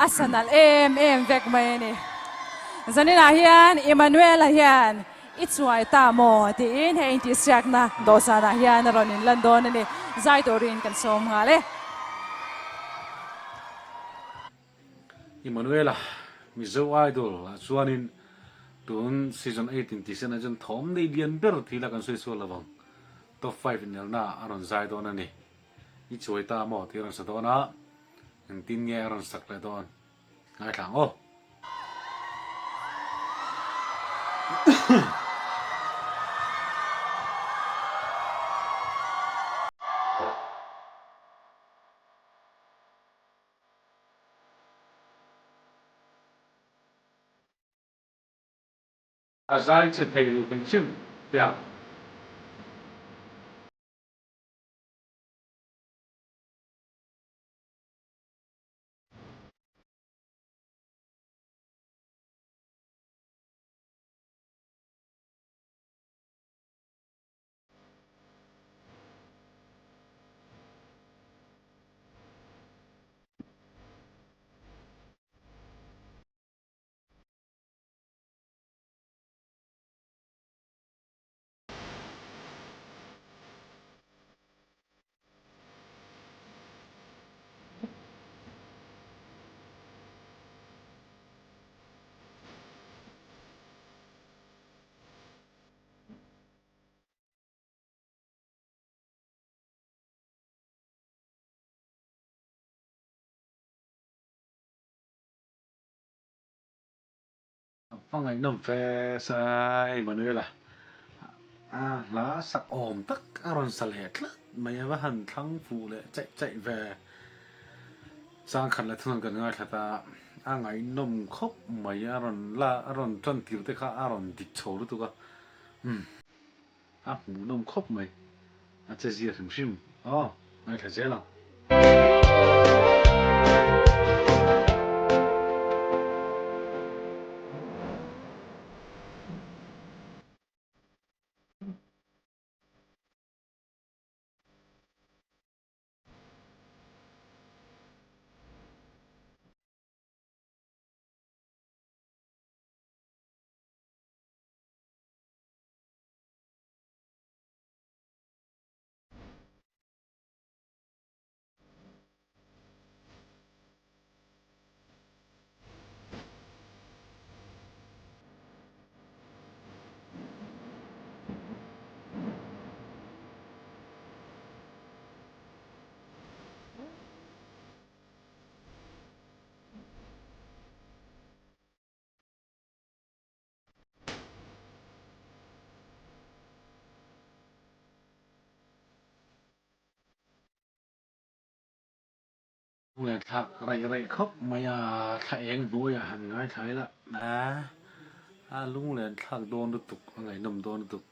Arsenal em vek mai ni zanina hian Immanuel hian ichuai ta mo ti in he inti siak na dosana hian ronin London ni zai torin kan som nga le Immanuel mizo idol chuanin tun season 18 ti sen ajan thom nei lian ber thila kan soi so lawang top 5 in na aron zai don ani I chuai ta mo ti ron sa dona ang tin nge aron sak le don ngai thang o zai che thei lu ben chim ya phong anh nằm phe sai Immanuel lá sắc ồm tắc aron sal het mày va han thăng phụ lệ chạy chạy về sang khăn là thằng gần ngay ta ngày nôm khóc mày aron la aron chân tiêu te kha aron đi chầu lu tu ka mù nôm khóc mày chơi gì thằng sim ngay là dễ lắm người thạc rầy rầy khóc mày thầy anh vui hằng ngay thấy là lung lên thạc đôn được tục ngày nằm đôn được tục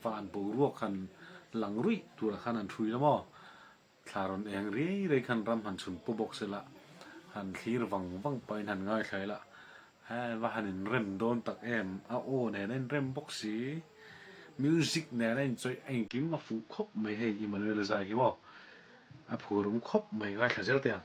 vạn bù ruột khăn lăng rụi tu là khăn ăn chui lắm mò thà rồi anh rì khăn ram hàn sùn po bọc sẽ là hàn khí văng văng bay hàn ngay thấy là và hàn rem đôn tắc em ô này nên rem bọc xí music này nên chơi anh kiếm mà phụ khóc mày hay gì mà nơi là dài cái mò phụ đúng khóc mày ngay thấy rất tiền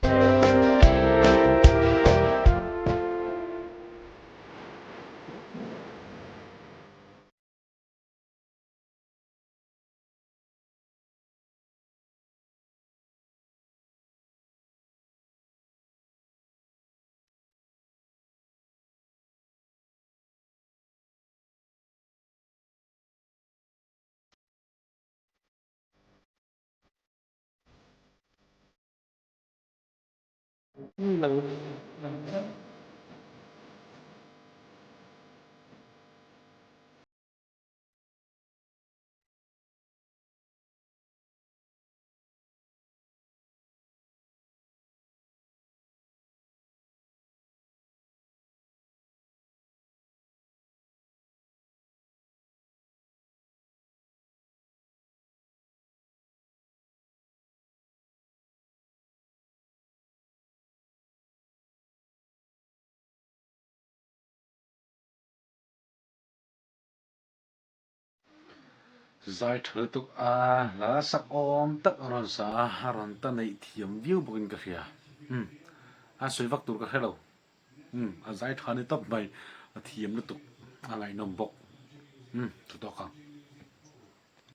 giải thở tục là sắc ôm tắc ron sa ron ta này thiểm view bugin ka khia suy vắc tụ cái hello giải thán đi tập mày thiếm nó tục ngay nồng bọc tụi tao không